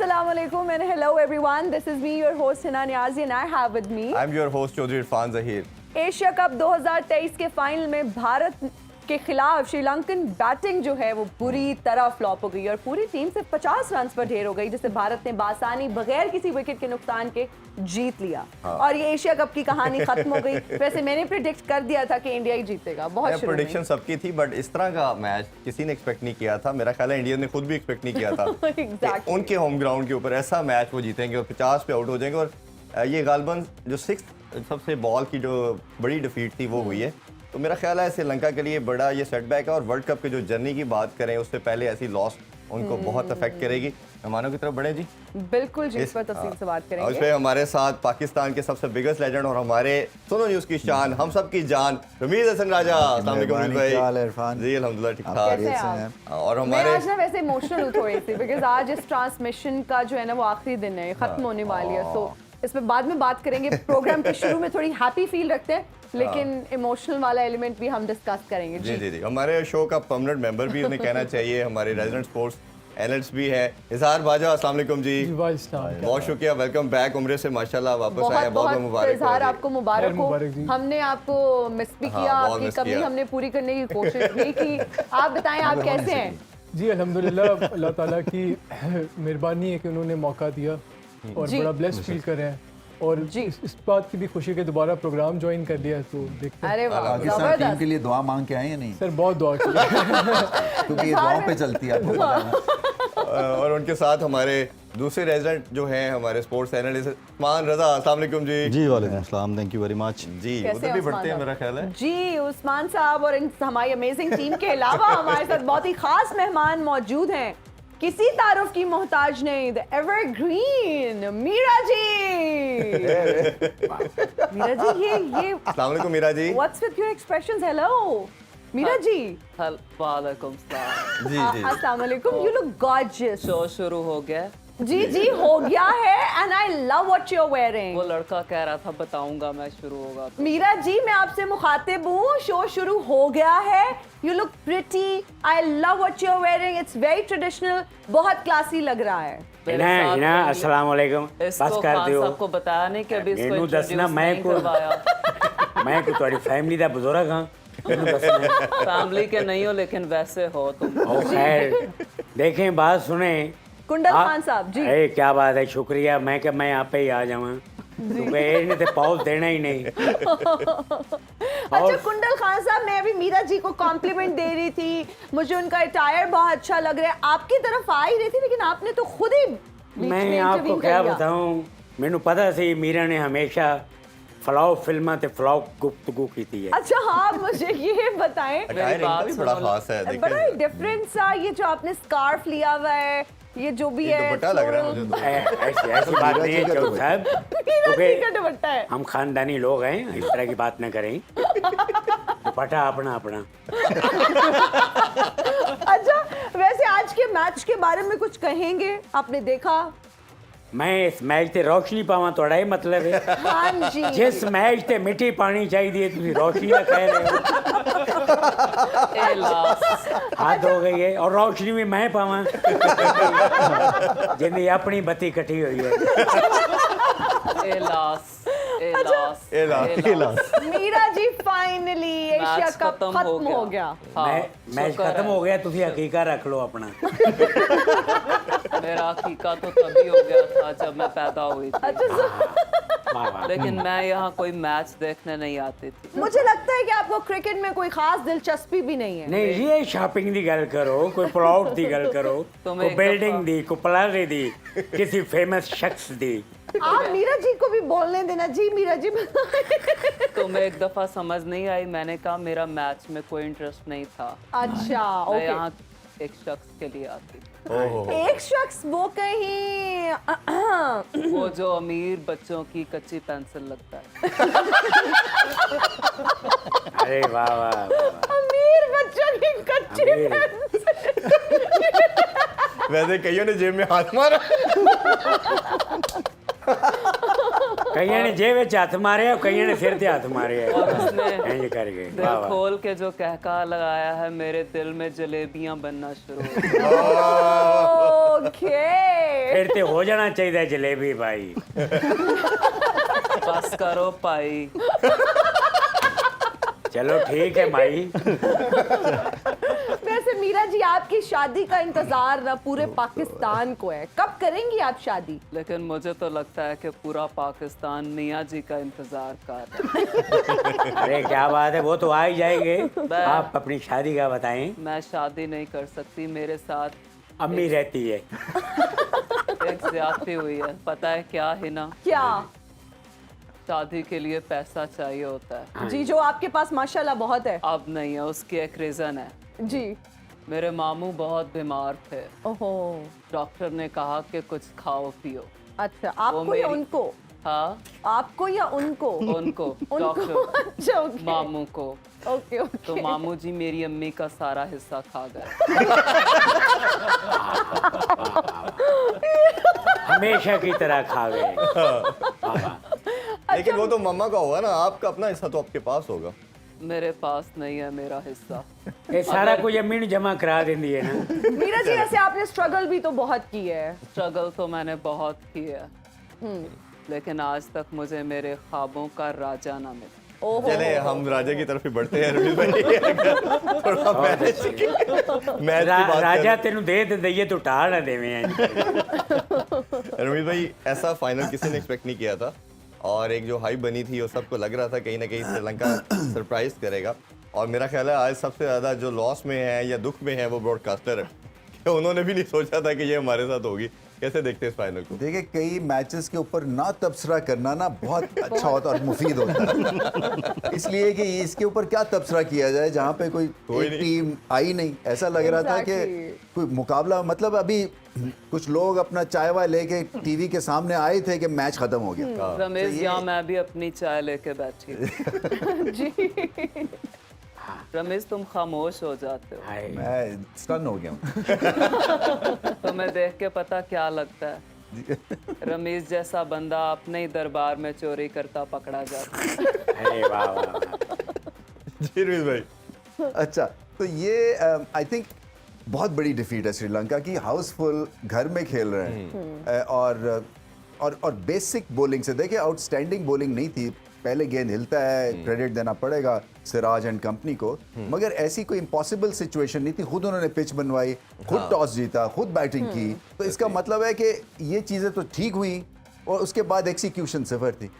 Assalamu alaikum and hello everyone. This is me, your host Hina Niazi, and I have with me. I'm your host Chaudhry Irfan Zahir. Asia cup 2023 के final में भारत के खिलाफ Sri Lankan batting जो है वो बुरी तरह फ्लॉप हो गई और पूरी टीम से 50 रन पर ढेर हो गई, जिससे भारत ने बासानी बगैर किसी विकेट के नुकसान के जीत लिया। और ये एशिया कप की कहानी खत्म हो गई। वैसे मैंने प्रेडिक्ट कर दिया था कि इंडिया ही जीतेगा, बहुत प्रेडिक्शन सबकी थी, बट इस तरह का मैच किसी ने एक्सपेक्ट नहीं किया था। मेरा ख्याल है इंडिया ने खुद भी एक्सपेक्ट नहीं किया था। exactly. उनके होम ग्राउंड के ऊपर ऐसा मैच वो जीतेंगे और 50 पे आउट हो जाएंगे। और ये गालबन जो 6 सबसे बॉल की जो बड़ी डिफीट थी वो हुई है, तो मेरा ख्याल है श्रीलंका के लिए बड़ा ये सेटबैक है। और वर्ल्ड कप के जो जर्नी की बात करें उससे पहले ऐसी लॉस उनको बहुत अफेक्ट करेगी। मेहमानों की तरफ बढ़े जी। बिल्कुल जी, इस पर तफसील से बात करेंगे। उसमें हमारे साथ पाकिस्तान के सबसे बिगेस्ट लेजेंड और हमारे सुनो न्यूज़ की शान, हम सब की जान, रमीज हसन राजा। अस्सलाम वालेकुम भाई। जी अल्हम्दुलिल्लाह ठीक ठाक। और हमारे मैं आज ना वैसे इमोशनल हूँ थोड़ी सी, बिकॉज आज इस ट्रांसमिशन का जो है ना वो आखिरी दिन है, खत्म होने वाली है। तो इस पर बाद में बात करेंगे। प्रोग्राम के शुरू में थोड़ी हैप्पी फील रखते हैं, लेकिन इमोशनल वाला एलिमेंट भी हम डिस्कस करेंगे। जी जी जी, हमारे शो का परमानेंट मेंबर भी उन्हें कहना चाहिए, हमारे रेजिडेंट स्पोर्ट्स एनालिस्ट भी है इजहार बाजा। अस्सलाम वालेकुम जी। बहुत शुक्रिया, वेलकम बैक उम्र से माशाल्लाह वापस आए, बहुत मुबारक। इजहार आपको मुबारक हो। हमने आपको मिस भी किया, आपकी कमी हमने पूरी करने की कोशिश भी की। आप बताएं आप कैसे हैं? जी अल्हम्दुलिल्लाह, अल्लाह ताला की मेहरबानी है कि उन्होंने मौका दिया और बड़ा ब्लेस्ड फील कर रहे हैं। और इस बात की भी खुशी है कि दोबारा प्रोग्राम ज्वाइन कर लिया, तो देखते हैं। अरे वाह, पाकिस्तान टीम के लिए दुआ मांग के आए या नहीं? सर बहुत दुआ की क्योंकि ये दुआओं पे चलती है आपको। और उनके साथ हमारे दूसरे रेजिडेंट जो हैं हमारे स्पोर्ट्स एनालिस्ट उस्मान रजा। अस्सलाम वालेकुम जी। जी वालेकुम अस्सलाम, थैंक यू वेरी मच जी। उधर भी बढ़ते हैं मेरा ख्याल है जी। उस्मान साहब और हमारी अमेजिंग टीम के अलावा हमारे साथ बहुत ही खास मेहमान मौजूद हैं, किसी तारुफ की मोहताज नहीं, द एवरग्रीन मीरा जी। मीरा जी ये अस्सलाम वालेकुम Meera ji. What's with your expressions? Hello Meera ji. वालेकुम सलाम। जी जी अस्सलाम वालेकुम। You look gorgeous. शो शुरू हो गया? जी जी हो गया है, and I love what you are wearing. वो लड़का कह रहा था बताऊंगा मैं शुरू होगा तो। मीरा जी मैं आपसे मुखातिब हूँ, शो शुरू हो गया है। You look pretty, I love what you are wearing, it's very traditional, बहुत क्लासी लग रहा है। हिना अस्सलाम वालेकुम। बस कर दियो, सबको बताया नहीं कि अभी इसको मैनू दसना, मैं को मैं को तुम्हारी फैमिली दा बुजुर्ग हां। फैमिली के नहीं हो लेकिन वैसे हो तुम। ओ खैर, देखें बात सुने कुंडल खान साहब जी। अरे क्या बात है, शुक्रिया। मैं क्या मैं आप पे ही आ जाऊँ, क्योंकि इन्हें तो पॉज देना ही नहीं। अच्छा कुंडल खान साहब, मैं अभी मीरा जी को कॉम्प्लीमेंट दे रही थी, मुझे उनका अटायर बहुत अच्छा लग रहा है, आपकी तरफ आ ही रही थी, लेकिन आपने तो खुद ही मैं आपको क्या बताऊं, मैनू पता सी मीरा ने हमेशा फ्लॉप फिल्म ते फ्लॉप गुफ्तगू की थी है। अच्छा हाँ, मुझे ये बताएं, अटायर इनका भी बड़ा खास है, बड़ा ही डिफरेंट सा, ये जो आपने स्कार्फ लिया हुआ है, ये जो भी है दुपट्टा लग रहा है मुझे तो। ऐसी बात नहीं है चौधरी साहब, दुपट्टा है। हम खानदानी लोग हैं, इस तरह की बात न करें। दुपट्टा अपना अपना। अच्छा वैसे आज के मैच के बारे में कुछ कहेंगे? आपने देखा? मैं इस मैच ते रोशनी पावा, थोड़ा ही मतलब है। हाँ जी। जिस मैच ते मिट्टी पानी चाहिए तुम रोशनी का कह रहे हो। हाथ हो गई है, और रोशनी भी मैं पावा जिंदगी अपनी बत्ती कटी हुई है। Meera ji finally Asia cup खत्म हो गया। मैच खत्म हो गया, तुसी हकीका रख लो अपना। मेरा हकीका तो तभी हो गया था जब मैं पैदा हुई थी। लेकिन मैं यहाँ कोई मैच देखने नहीं आती थी। मुझे लगता है कि आपको क्रिकेट में कोई खास दिलचस्पी भी नहीं है। नहीं, ये शॉपिंग दी गल करो, कोई प्लॉट दी गल करो, कोई बिल्डिंग दी, कोई प्लाजे दी, किसी फेमस शख्स दी। आप मीरा जी को भी बोलने देना जी। मीरा जी तुम्हें एक दफा समझ नहीं आई, मैंने कहा मेरा मैच में कोई इंटरेस्ट नहीं था। अच्छा मैं यहाँ एक शख्स के लिए आती। एक शख्स वो कहीं वो जो अमीर बच्चों की कच्ची पेंसिल लगता है। अरे वाह वाह, अमीर बच्चों की कच्ची पेंसिल। वैसे कईयों ने जेब में हाथ मारा। कई ने जेब में हथ मारे और कई ने सिर ते हथ मारे है और उसने इंज करके दिल वाह वाह खोल के जो कहका लगाया है, मेरे दिल में जलेबियां बनना शुरू हो गई। ओके फिर ते हो जाना चाहिए जलेबी भाई। बस करो पाई। चलो ठीक है भाई। वैसे मीरा जी, आपकी शादी का इंतजार ना पूरे पाकिस्तान को है, कब करेंगी आप शादी? लेकिन मुझे तो लगता है कि पूरा पाकिस्तान मियाँ जी का इंतजार कर रहा है। अरे क्या बात है, वो तो आ ही जाएंगे। आप अपनी शादी का बताएं। मैं शादी नहीं कर सकती, मेरे साथ अम्मी रहती है। एक ज्यादती हुई है। पता है क्या है ना, क्या? शादी के लिए पैसा चाहिए होता है। जी, जो आपके पास माशाल्लाह बहुत है। अब नहीं है, उसकी एक रीजन है। जी। मेरे मामू बहुत बीमार थे, ओहो। डॉक्टर ने कहा कि कुछ खाओ पियो। अच्छा, आपको या उनको? हाँ, आपको या उनको? उनको उनको। डॉक्टर अच्छा, ओके। मामू को। Okay okay. तो मामू जी मेरी अम्मी का सारा हिस्सा खा गए। हमेशा की तरह खा गए। लेकिन वो तो मम्मा का होगा ना, आपका अपना हिस्सा तो आपके पास होगा। मेरे पास नहीं है मेरा हिस्सा। ये सारा कुछ अम्मी ने जमा करा देंदी है ना। मीरा जी, वैसे आपने स्ट्रगल भी तो बहुत की है। स्ट्रगल तो मैंने बहुत की है, लेकिन आज तक मुझे मेरे ख्वाबों का राजा ना मिला। ओहो। चले हम राजा की तरफ ही बढ़ते हैं रमीज भाई। थोड़ा मैच की बात राजा तेन दे दइए तो टाड़ ना देवे। रमीज भाई, ऐसा फाइनल किसी ने एक्सपेक्ट नहीं किया था, और एक जो हाइप बनी थी वो सबको लग रहा था कहीं ना कहीं श्रीलंका सरप्राइज करेगा। और मेरा ख्याल है आज सबसे ज़्यादा जो लॉस में है या दुख में है वो ब्रॉडकास्टर है, कि उन्होंने भी नहीं सोचा था कि ये हमारे साथ होगी। कैसे देखते हैं इस फाइनल को? देखिए, कई मैचेस के ऊपर ना तबसरा करना ना बहुत अच्छा होता है और मुफीद होता है। इसलिए कि इसके ऊपर क्या तबसरा किया जाए जहाँ पे कोई एक टीम आई नहीं। ऐसा लग रहा था कि कोई मुकाबला, मतलब अभी कुछ लोग अपना चाय वाय लेके टीवी के सामने आए थे कि मैच खत्म हो गया। रमेश, यहाँ मैं भी अपनी चाय लेके बैठी थी। जी। रमेश, तुम खामोश हो जाते हो। मैं स्टन हो गया हूँ। तुम्हें देख के पता क्या लगता है? रमेश जैसा बंदा अपने ही दरबार में चोरी करता पकड़ा जाता है। अरे वाह वाह। जी रमीज भाई। अच्छा, तो ये आई थिंक बहुत बड़ी डिफीट है श्रीलंका की। हाउसफुल घर में खेल रहे हैं और बेसिक बॉलिंग से देखिए, आउटस्टैंडिंग बॉलिंग नहीं थी। पहले गेंद हिलता है, क्रेडिट देना पड़ेगा सिराज एंड कंपनी को, मगर ऐसी कोई इम्पॉसिबल सिचुएशन नहीं थी। खुद उन्होंने पिच बनवाई, खुद टॉस जीता, खुद बैटिंग की। तो इसका मतलब है कि ये चीज़ें तो ठीक हुई और उसके बाद एक्सिक्यूशन सिफर थी।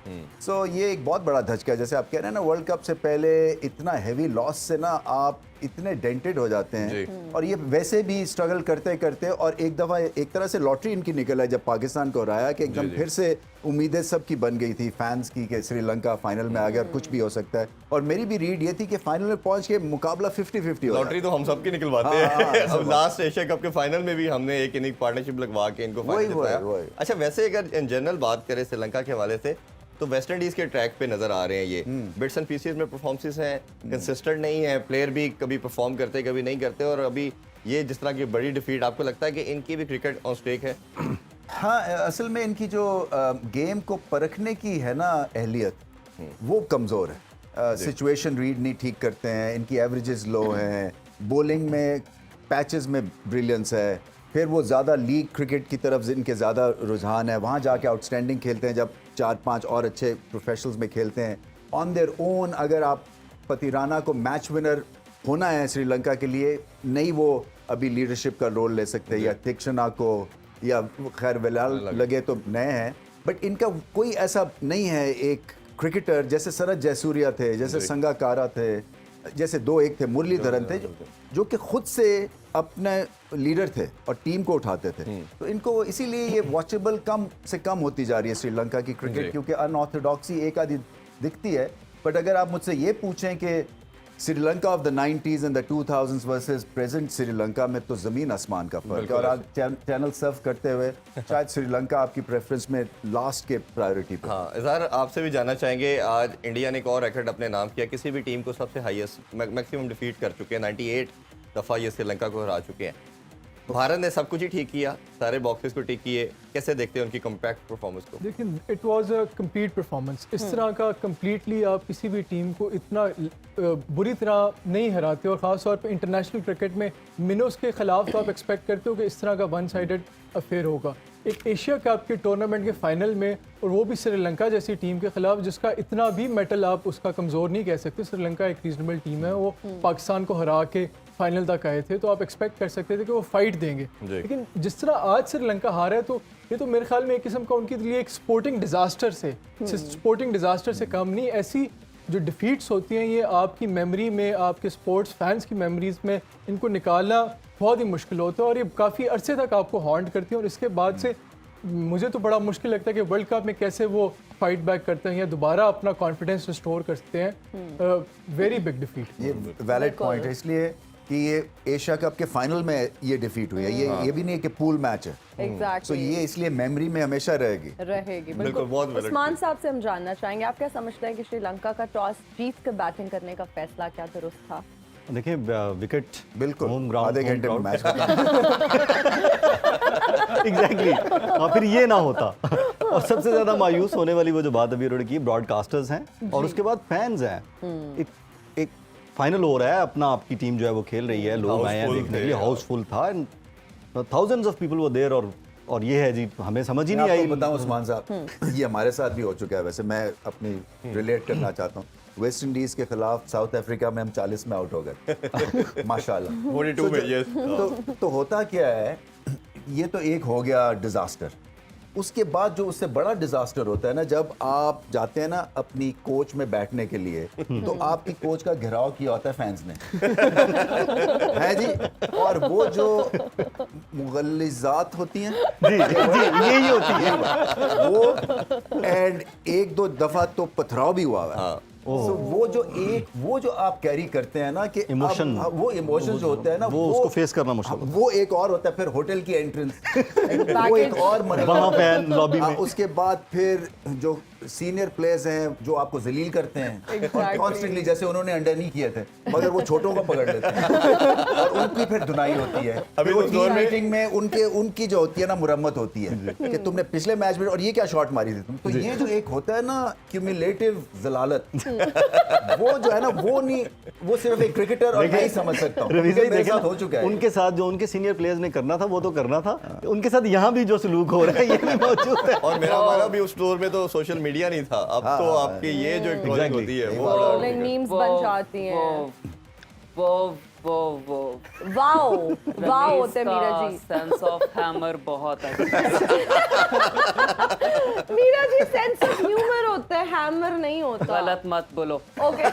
सो ये एक बहुत बड़ा धचका है। जैसे आप कह रहे हैं ना, वर्ल्ड कप से पहले इतना हैवी लॉस से ना आप इतने डेंटेड हो जाते हैं। और ये वैसे भी स्ट्रगल करते करते, और एक दफ़ा एक तरह से लॉटरी इनकी निकल है जब पाकिस्तान को हराया, कि एकदम फिर से उम्मीदें सबकी बन गई थी फैंस की कि श्रीलंका फाइनल में आ गया, कुछ भी हो सकता है। और मेरी भी रीड ये थी कि फाइनल में पहुंच के मुकाबला 50-50 हो। लॉटरी तो हम सबकी निकलवाते हैं। अब लास्ट एशिया कप के फाइनल में भी हमने एक इनिंग पार्टनरशिप लगवा के इनको फाइनल जिताया। अच्छा, वैसे अगर इन जनरल बात करें श्रीलंका के हवाले से, तो वेस्ट इंडीज के ट्रैक पे नजर आ रहे हैं ये बिट्स एंड पीसेस में परफॉर्मेंसेस हैं, कंसिस्टेंट नहीं है, प्लेयर भी कभी परफॉर्म करते कभी नहीं करते। और अभी ये जिस तरह की बड़ी डिफीट, आपको लगता है कि इनकी भी क्रिकेट ऑन स्टेक है? हाँ, असल में इनकी जो गेम को परखने की है ना अहलियत, वो कमज़ोर है। सिचुएशन रीड नहीं ठीक करते हैं, इनकी एवरेजेस लो हैं, बॉलिंग में पैचेस में ब्रिलियंस है, फिर वो ज़्यादा लीग क्रिकेट की तरफ इनके ज़्यादा रुझान है। वहाँ जाके आउटस्टैंडिंग खेलते हैं जब 4-5 और अच्छे प्रोफेशनल्स में खेलते हैं। ऑन देयर ओन अगर आप पतिराना को मैच विनर होना है श्रीलंका के लिए, नहीं वो अभी लीडरशिप का रोल ले सकते, या तीक्षणा को, या खैर विलाल लगे तो नए हैं, बट इनका कोई ऐसा नहीं है एक क्रिकेटर जैसे शरद जयसूर्या थे, जैसे संगाकारा थे, जैसे 2-1 थे, मुरलीधरन थे, जो कि खुद से अपने लीडर थे और टीम को उठाते थे। तो इनको इसीलिए ये वॉचेबल कम से कम होती जा रही है श्रीलंका की क्रिकेट, क्योंकि अनऑर्थोडॉक्सी एक आधी दिखती है। बट अगर आप मुझसे ये पूछें कि Sri Lanka of the 90s and the 2000s versus present Sri Lanka में, तो ज़मीन आसमान का फर्क है। और आज चैनल सर्व करते हुए शायद श्रीलंका आपकी प्रेफरेंस में लास्ट के प्रायोरिटी पे। हाँ, इज़हार आपसे भी जानना चाहेंगे, आज इंडिया ने एक और रिकॉर्ड अपने नाम किया, किसी भी टीम को सबसे हाईएस्ट मैक्सिमम डिफीट कर चुके हैं, 98 दफ़ा ये श्रीलंका को हरा चुके हैं। भारत ने सब कुछ ही ठीक किया, सारे बॉक्सेस को टिक किए, कैसे देखते हैं उनकी कॉम्पैक्ट परफॉर्मेंस को? लेकिन it was a complete performance. इस तरह का कंप्लीटली आप किसी भी टीम को इतना बुरी तरह नहीं हराते, और ख़ास तौर पे इंटरनेशनल क्रिकेट में मिनोस के ख़िलाफ़ तो आप एक्सपेक्ट करते हो कि इस तरह का वन साइडेड अफेयर होगा। एक एशिया कप के टूर्नामेंट के फाइनल में, और वो भी श्रीलंका जैसी टीम के खिलाफ जिसका इतना भी मेटल आप उसका कमज़ोर नहीं कह सकते। श्रीलंका एक रीजनेबल टीम है, वो पाकिस्तान को हरा के फाइनल तक आए थे, तो आप एक्सपेक्ट कर सकते थे कि वो फाइट देंगे। लेकिन जिस तरह आज श्रीलंका हारा है, तो ये तो मेरे ख्याल में एक किस्म का उनके लिए एक स्पोर्टिंग डिज़ास्टर से कम नहीं। ऐसी जो डिफीट्स होती हैं, ये आपकी मेमोरी में, आपके स्पोर्ट्स फैंस की मेमोरीज में इनको निकालना बहुत ही मुश्किल होता है, और ये काफ़ी अरसे तक आपको हॉन्ट करती हैं। और इसके बाद से मुझे तो बड़ा मुश्किल लगता है कि वर्ल्ड कप में कैसे वो फाइट बैक करते हैं या दोबारा अपना कॉन्फिडेंस रिस्टोर करते हैं। Very big defeat. ये वैलिड पॉइंट है, इसलिए कि ये एशिया कप के फाइनल में ये डिफीट हुई है। ये भी नहीं कि पूल मैच है। एग्जैक्टली, तो ये इसलिए मेमोरी में हमेशा रहेगी। बिल्कुल, बहुत valid उस्मान साहब से हम जानना चाहेंगे, आप क्या समझते हैं कि श्रीलंका का टॉस जीत कर बैटिंग करने का फैसला क्या दुरुस्त था? देखिए विकेट बिल्कुल होम ग्राउंड आधे घंटे में मैच एग्जैक्टली। हाँ, फिर ये ना होता। और सबसे ज्यादा मायूस होने वाली वो जो बात अभी उन्होंने की, ब्रॉडकास्टर्स हैं और उसके बाद फैंस हैं। एक फाइनल हो रहा है, अपना आपकी टीम जो है वो खेल रही है, लोग आए हैं देखने के लिए, हाउसफुल था, थाउजेंड्स ऑफ पीपल वो देयर। और ये है जी, हमें समझ ही नहीं आई। बताऊं उस्मान साहब, ये हमारे साथ भी हो चुका है। वैसे मैं अपनी रिलेट करना चाहता हूँ। वेस्ट इंडीज के खिलाफ साउथ अफ्रीका में हम 40 में आउट हो गए माशाल्लाह 42 में, यस। तो होता क्या है, ये तो एक हो गया डिजास्टर। उसके बाद जो उससे बड़ा डिजास्टर होता है ना, जब आप जाते हैं ना अपनी कोच में बैठने के लिए, तो आपकी कोच का घेराव किया होता है फैंस ने है जी। और वो जो मुगल्लिजात होती हैं जी यही होती है वो, एंड एक दो दफा तो पथराव भी हुआ है। So, वो जो आप कैरी करते हैं ना कि इमोशन, वो इमोशन जो होते हैं ना, वो उसको फेस करना मुश्किल है। वो एक और होता है। फिर होटल की एंट्रेंस वो एक और वहाँ फैन लॉबी में, उसके बाद फिर जो सीनियर प्लेयर्स हैं जो आपको जलील करते हैं कॉन्स्टेंटली, जैसे उन्होंने अंडर नहीं किए थे मगर वो छोटों को पकड़ लेते हैं और उनकी फिर धुनाई होती है। अभी वो तो टीम मीटिंग में उनकी जो होती है ना मुरम्मत होती है कि तुमने पिछले मैच में और ये क्या शॉट मारी थी तुम। तो ये जो एक होता है ना क्यूमुलेटिव जलालत, वो जो है ना, वो नहीं, वो सिर्फ एक क्रिकेटर और मैं ही समझ सकता हूँ। मेरे साथ हो चुका है। उनके साथ जो उनके सीनियर प्लेयर्स ने करना था वो तो करना था, उनके साथ यहाँ भी जो सलूक हो रहा है ये भी मौजूद है। और मेरा माना भी उस दौर में तो सोशल मीडिया नहीं था, अब तो आपकी ये जो ट्रोलिंग होती है वो बड़ा मीम्स बन जाती हैं। वो वाओ होते हैं Meera ji. Sense of hammer बहुत अच्छा। Meera ji, sense of humour होता है, हैमर नहीं होता। गलत मत बोलो। ओके।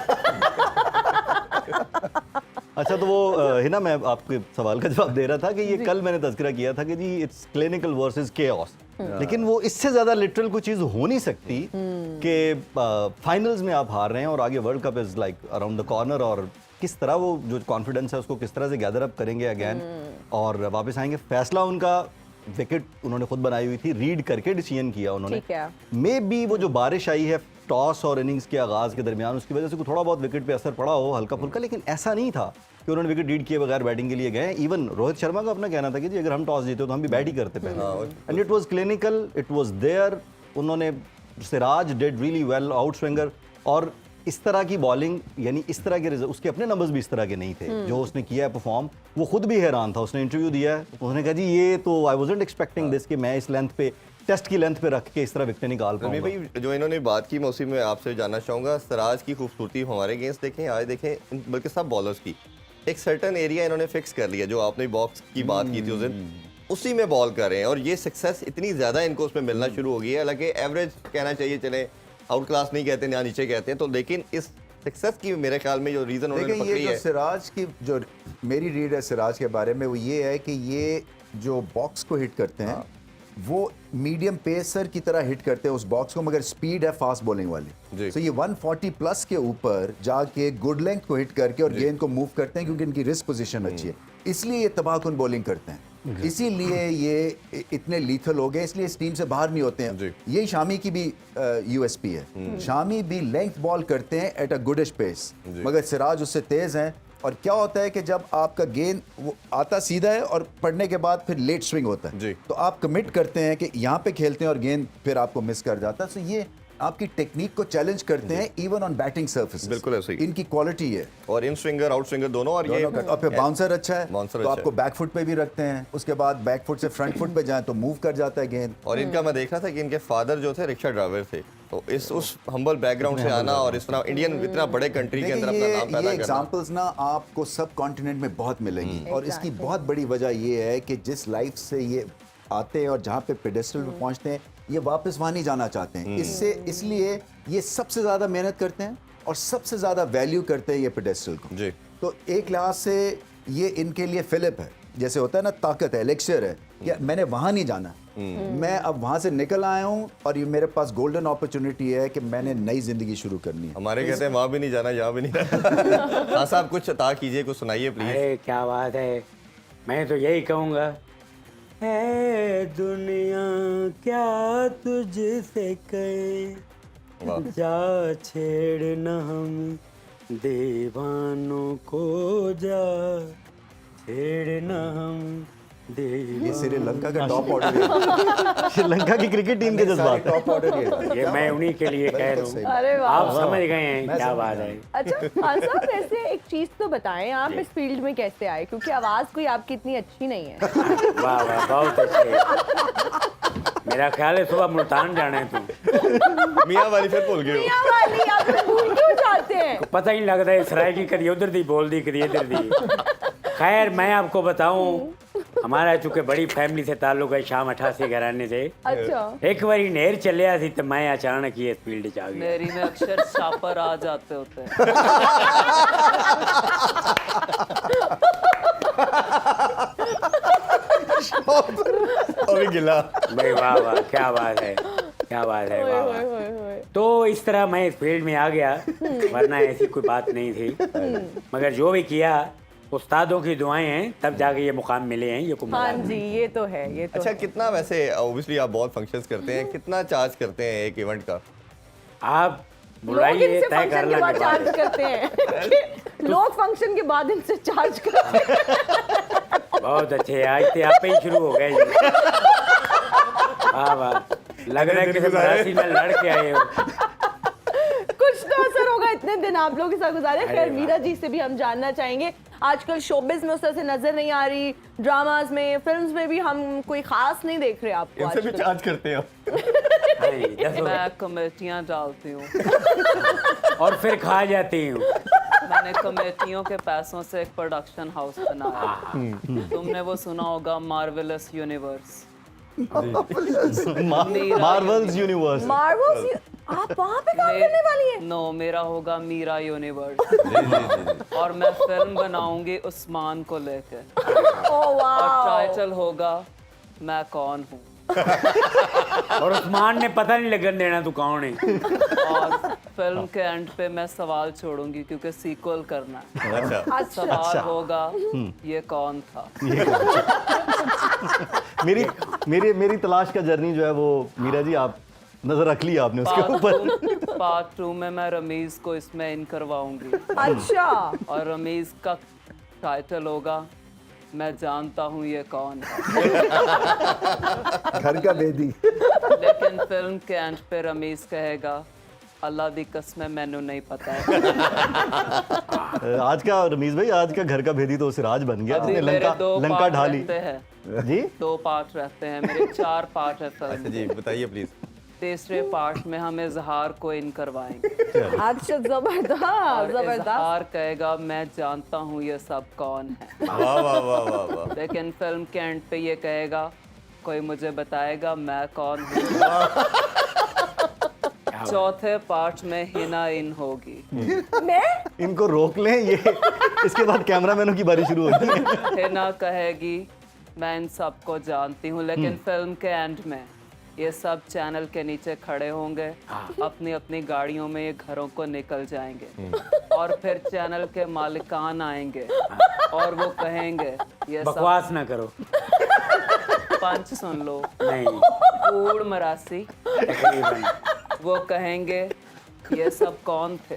अच्छा, तो वो है ना, मैं आपके सवाल का जवाब दे रहा था कि ये कल मैंने तज़किरा किया था कि जी इट्स क्लिनिकल वर्सेस केओस, लेकिन वो इससे ज़्यादा लिटरल कोई चीज़ हो नहीं सकती कि फाइनल्स में आप हार रहे हैं और आगे world cup is like around the corner, और किस तरह वो जो कॉन्फिडेंस है उसको किस तरह से गैदर अप करेंगे अगेन और वापस आएंगे। फैसला उनका, विकेट उन्होंने खुद बनाई हुई थी, रीड करके डिसीजन किया उन्होंने। मे बी वो जो बारिश आई है टॉस और इनिंग्स के आगाज़ के दरमियान, उसकी वजह से कुछ थोड़ा बहुत विकेट पे असर पड़ा हो हल्का फुल्का, लेकिन ऐसा नहीं था कि उन्होंने विकेट रीड किए बगैर बैटिंग के लिए गए। इवन रोहित शर्मा का अपना कहना था कि जी अगर हम टॉस जीते तो हम भी बैट ही करते पहले, and it was clinical, it was there. उन्होंने, Siraj did really well, outswinger, और इस तरह की बॉलिंग, यानी इस तरह के उसके अपने नंबर्स भी इस तरह के नहीं थे जो उसने किया है परफॉर्म। वो खुद भी हैरान था, उसने इंटरव्यू दिया है, उसने कहा जी ये तो आई वाजंट एक्सपेक्टिंग दिस कि मैं इस लेंथ पे, टेस्ट की लेंथ पे रख के इस तरह विकेट निकाल पाऊंगा। भाई जो इन्होंने बात की मैं उसी में आपसे जानना चाहूँगा, सिराज की खूबसूरती हमारे अगेंस्ट देखें, आज देखें, बल्कि सब बॉलर्स की, एक सर्टन एरिया इन्होंने फिक्स कर लिया, जो आपने बॉक्स की बात की थी उस दिन, उसी में बॉल कर रहे हैं और ये सक्सेस इतनी ज़्यादा इनको उसमें मिलना शुरू हो गई है। हालांकि एवरेज कहना चाहिए, चले आउट क्लास नहीं कहते, ना नीचे कहते हैं, तो लेकिन इस सक्सेस की मेरे ख्याल में जो रीज़न उन्होंने पकड़ी है, सिराज की जो मेरी रीड है सिराज के बारे में, वो ये है कि ये जो बॉक्स को हिट करते हैं वो मीडियम पेसर की तरह हिट करते हैं उस बॉक्स को, मगर स्पीड है फास्ट बॉलिंग वाली। तो ये 140 प्लस के ऊपर जाके गुड लेंथ को हिट करके और गेंद को मूव करते हैं, क्योंकि इनकी रिस्ट पोजीशन अच्छी है, इसलिए ये तबाहकुन बॉलिंग करते हैं, इसीलिए ये इतने लीथल हो गए, इसलिए इस टीम से बाहर नहीं होते हैं। यही शामी की भी यूएसपी है, शामी भी लेंथ बॉल करते हैं एट अ गुडिश पेस, मगर सिराज उससे तेज हैं और क्या होता है कि जब आपका गेंद वो आता सीधा है और पड़ने के बाद फिर लेट स्विंग होता है जी। तो आप कमिट करते हैं कि यहाँ पे खेलते हैं और गेंद फिर आपको मिस कर जाता है। तो ये आपकी टेक्निक को चैलेंज करते हैं इवन ऑन बैटिंग सर्फेस। बिल्कुल ऐसे ही। इनकी क्वालिटी है और इन स्विंगर आउट स्विंगर दोनों, और ये और फिर बाउंसर अच्छा है बाउंसर तो अच्छा आपको है। बैक फुट पे भी रखते हैं, उसके बाद बैक फुट से फ्रंट फुट पे जाएं तो मूव कर जाता है गेंद। और इनका मैं देख रहा था कि इनके फादर जो थे रिक्शा ड्राइवर थे, तो इस उस हम्बल बैकग्राउंड से आना और इस तरह इंडियन इतना बड़े कंट्री के अंदर अपना नाम पैदा करना। एग्जांपल्स ना आपको सब कॉन्टिनेंट में बहुत मिलेंगी और इसकी बहुत बड़ी वजह ये है कि जिस लाइफ से ये आते हैं और जहाँ पे पेडेस्टल पे पहुँचते हैं ये वापस वहाँ नहीं जाना चाहते हैं। इसलिए ये सबसे ज़्यादा मेहनत करते हैं और सबसे ज़्यादा वैल्यू करते हैं ये पेडेस्टल को। जी। तो एक लिहाज से ये इनके लिए फिलिप है, जैसे होता है ना ताकत है, एलेक्शर है कि मैंने वहाँ नहीं जाना, मैं अब वहाँ से निकल आया हूँ और ये मेरे पास गोल्डन अपॉर्चुनिटी है कि मैंने नई जिंदगी शुरू करनी है। हमारे कहते हैं वहाँ भी नहीं जाना, यहाँ भी नहीं जाना। हाँ साहब, कुछ अता कीजिए, कुछ सुनाइए प्लीज। अरे क्या बात है, मैं तो यही कहूँगा, है दुनिया क्या तुझसे कहे, जा छेड़ न हम दीवानों को, जा छेड़ न हम ये श्रीलंका का टॉप ऑर्डर श्रीलंका की क्रिकेट टीम के जज्बात। टॉप ऑर्डर ये मैं उन्हीं के लिए कह रहा हूँ, अरे वाह, आप समझ गए हैं क्या बात है। अच्छा खान साहब, वैसे एक चीज तो बताएं, आप इस फील्ड में कैसे आए, क्योंकि आवाज कोई आपकी इतनी अच्छी नहीं है। वाह वाह, बहुत अच्छे। मेरा ख्याल है सुबह मुल्तान जाना है तुम। मियाँ वाली फिर भूल गए हो। मियां वाली आप तो भूल क्यों जाते हैं? पता ही नहीं लगता है, सराय की कदी उधर दी बोल दी, कदी इधर दी। खैर मैं आपको बताऊं, हमारा चूंकि बड़ी फैमिली से ताल्लुक है, शाम 88 घराने से। अच्छा, एक बारी नहर चलिया थी तो मैं अचानक ये फील्ड च आ गया। मेरी में अक्षर छापर आ जाते होते हैं। अभी गिला। भाई वाह वाह, क्या बात है, क्या बात है, वाह वाह। ओए, ओए। तो इस तरह मैं इस फील्ड में आ गया, वरना ऐसी कोई बात नहीं थी। मगर जो भी किया उस्तादों की दुआएं हैं, तब जाके ये मुकाम मिले हैं, ये कुछ हाँ जी, ये तो है, ये तो अच्छा, है। कितना वैसे ऑब्वियसली आप बहुत फंक्शंस करते हैं, कितना चार्ज करते हैं एक इवेंट का? आप लोग बुलाइए, इनसे तय फंक्शन कर के बाद लेंगे चार्ज बाद। करते हैं। लोग फंक्शन के बाद इनसे चार्ज करते हैं। बहुत अच्छे, आज तो आप ही शुरू हो गए जी। वाह वाह, लग रहा है कि मरासी में लड़ के आए हो। कुछ तो असर होगा, इतने दिन आप लोगों के साथ गुजारे। अरे खैर, वाह। मीरा जी से भी हम जानना चाहेंगे, आजकल शोबिज में उस तरह से नजर नहीं आ रही, ड्रामाज में, फिल्म्स में भी हम कोई खास नहीं देख रहे आपको इनसे भी आजकल। चार्ज करते हैं आप? हाँ जी, 10 रुपए। मैं कमेटियाँ डालती हूँ। और फिर खा जाती हूँ। मैंने कमेटियों के पैसों से एक प्रोडक्शन हाउस बनाया। तुमने वो सुना होगा, marvellous universe. Marvels universe. Marvels, आप वहाँ पे काम करने वाली हैं? नो, मेरा होगा मीरा यूनिवर्स। और मैं फिल्म बनाऊंगी उस्मान को लेके, ओह और वाह, टाइटल होगा मैं कौन हूँ। और उस्मान ने पता नहीं लगन देना तू कौन है। और फिल्म के एंड पे मैं सवाल छोड़ूंगी, क्योंकि सीक्वल करना है। अच्छा, सवाल होगा, ये कौन था। मेरी मेरी मेरी तलाश का जर्नी जो है वो मीरा जी, आप नजर रख लिया आपने उसके ऊपर। पार्ट 2 में मैं रमीज को इसमें इन करवाऊंगी, अच्छा, और रमीज का टाइटल होगा मैं जानता हूँ ये कौन है। घर का बेदी। लेकिन फिल्म के एंड पे रमीज कहेगा, अल्लाह दी कसम मैनू नहीं पता है। आज का रमीज भाई, आज का घर का भेदी तो सिराज बन गया, अभी जिसने मेरे लंका 2 लंका पार्ट ढाली रहते हैं, जी। 2 पार्ट रहते हैं मेरे, 4 पार्ट है अच्छा फिल्म। जी, बताइए प्लीज। तीसरे पार्ट में हम इजहार को इन करवाएंगे, अच्छा, जबरदस्त, और जबरदस्त। इजहार कहेगा मैं जानता हूँ ये सब कौन है। वाह वाह वाह वाह वाह। लेकिन फिल्म के एंड पे ये कहेगा, कोई मुझे बताएगा मैं कौन हूँ। चौथे पार्ट में हिना इन होगी। मैं इनको रोक लें, ये इसके बाद कैमरामैनों की बारी शुरू होती है। हिना कहेगी मैं इन सबको जानती हूँ, लेकिन फिल्म के एंड में ये सब चैनल के नीचे खड़े होंगे, अपनी अपनी गाड़ियों में ये घरों को निकल जाएंगे, और फिर चैनल के मालिकान आएंगे और वो कहेंगे ये सब बकवास ना करो। पंच सुन लो, नहीं, कूड़ मरासी, तकरीबन। वो कहेंगे ये सब कौन थे।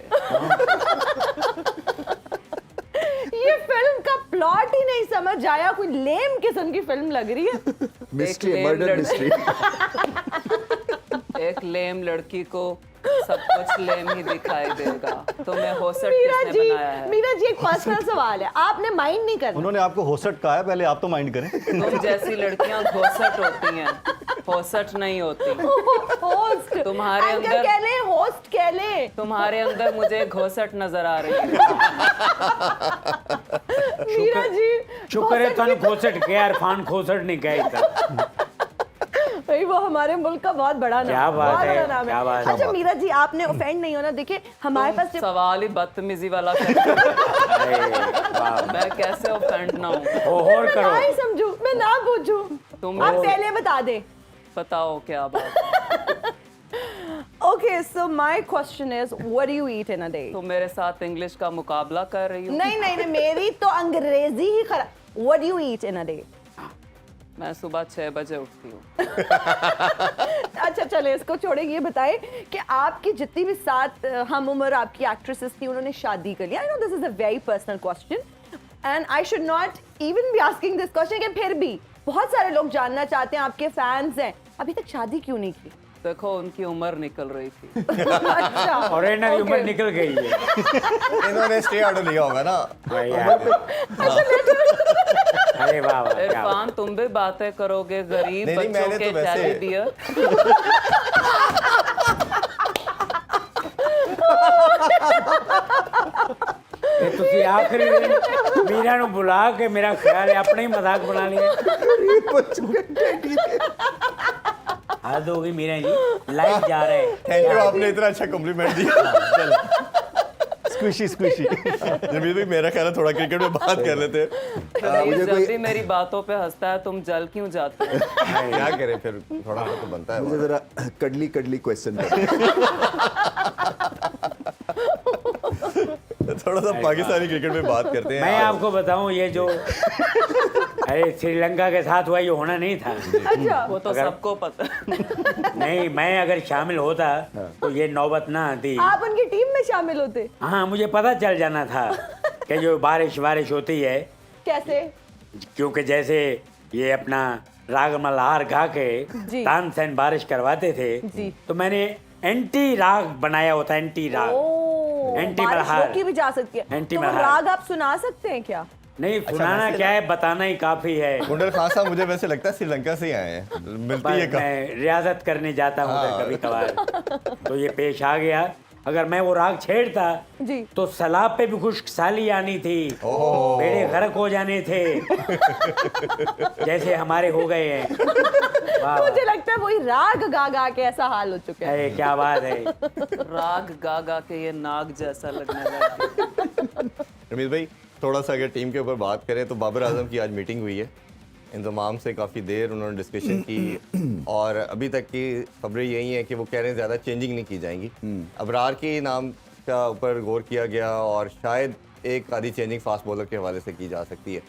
प्लॉट ही नहीं समझ आया, कोई लेम किस्म की फिल्म लग रही है। मिस्ट्री, लेम मर्डर लड़की। मिस्ट्री। एक लेम लड़की को सब कुछ लेम ही दिखाई देगा। तो मैं होसट मीरा किसने जी, बनाया है? मीरा जी एक पर्सनल सवाल है, आपने माइंड नहीं करना। उन्होंने आपको होसट कहा है, पहले आप तो माइंड करें। तुम जैसी लड़कियां घोसट होती हैं, होसट नहीं होती। होस्ट तुम्हारे एंकर अंदर- कह ले, होस्ट कह ले। तुम्हारे अंदर मुझे घोसट नजर आ रही है। मीरा जी शुक्र है होस्ट तुम खोसट के इरफान खोसट नहीं कहे था। भाई वो हमारे मुल्क का बहुत बड़ा नाम, क्या बात बहुत है, बड़ा नाम क्या है। बात है। अच्छा मीरा जी, आपने ऑफेंड नहीं होना। देखिए हमारे पास जब सवाल ही बदतमीजी वाला करते हो। अरे वाह, मैं कैसे ऑफेंड ना हूँ? और मैं करो। ना ही समझू, मैं ना पूछूं, तुम आप लोग- पहले बता दें। बताओ क्या बात है? Okay, so my question is, what do you eat in a day? तुम मेरे साथ इंग्लिश का मुकाबला कर रही हो? नहीं नहीं नहीं, मेरी तो अंग्रेजी ही खराब। What do you eat in a day? मैं सुबह 6 बजे उठती हूँ। अच्छा चले इसको छोड़े, ये बताएं कि आपकी जितनी भी साथ हम उम्र आपकी एक्ट्रेसेस थी, उन्होंने शादी कर लिया। I know this is a very personal question and I should not even be asking this question, लेकिन फिर भी बहुत सारे लोग जानना चाहते हैं, आपके फैंस हैं, अभी तक शादी क्यों नहीं की? देखो उनकी उम्र निकल रही थी। अच्छा और इन्हें Okay. उम्र निकल गई है। इन्होंने स्टे ऑर्डर लिया होगा ना। भाई यार। अरे वाह वाह, क्या बात। इरफान तुम भी बातें करोगे गरीब नहीं, बच्चों मैंने के तो वैसे- टेडी बियर। ये ਤੁਸੀਂ आखिरी दिन मीरा ਨੂੰ बुला के मेरा ख्याल है अपने ही मजाक बना लिया। हद हो गई मीरा जी, लाइव जा रहे हैं। थैंक यू, आपने इतना अच्छा कॉम्प्लीमेंट दिया। Squishy squishy. जमीर भाई मेरा ख्याल है थोड़ा क्रिकेट में बात कर लेते हैं। प्लीज जल्दी मेरी बातों पे हंसता है, तुम जल क्यों जाते हो? क्या करें फिर, थोड़ा सा तो बनता है। मुझे जरा कडली कडली क्वेश्चन कर। थोड़ा सा पाकिस्तानी क्रिकेट में बात करते हैं। मैं आपको बताऊं, ये जो अरे श्रीलंका के साथ हुआ ये होना नहीं था। अच्छा वो तो अगर- सबको पता है। नहीं, मैं अगर शामिल होता तो ये नौबत ना आती। आप उनकी टीम में शामिल होते? हाँ, मुझे पता चल जाना था कि जो बारिश होती है, कैसे? क्योंकि जैसे ये अपना राग मल्हार गा के जी। तानसेन बारिश करवाते थे, जी। तो मैंने एंटी राग बनाया होता, एंटी राग। ओह, एंटी बारिश मल्हार। रोकी भी जा सकती है। एंटी तो वो मल्हार। राग आप सुना सकते हैं क्या? नहीं, सुनाना वैसे क्या है, बताना ही काफी है। गुंडल खान साहब मुझे वैसे लगता है श्रीलंका से ही आए हैं, मिलती है बस कहाँ? मैं रियाजत करने जाता हूँ हाँ। कभी कभार, तो ये पेश आ गया। अगर मैं वो राग छेड़ता जी। तो सलाब पे भी खुश्क साली आनी थी, बेड़े गर्क हो जाने थे, जैसे हमारे हो गए हैं। वाह वाह। मुझे लगता है वही राग गा गा के ऐसा हाल हो चुका है। अरे क्या बात है। राग गा गा के ये नाग जैसा लगने लगा। रमीज भाई, थोड़ा सा अगर टीम के ऊपर बात करें तो बाबर आजम की आज मीटिंग हुई है, इंतमाम से काफ़ी देर उन्होंने डिस्कशन की और अभी तक की खबरें यही हैं कि वो कह रहे हैं ज़्यादा चेंजिंग नहीं की जाएंगी। अबरार के नाम का ऊपर गौर किया गया और शायद एक आधी चेंजिंग फास्ट बॉलर के हवाले से की जा सकती है।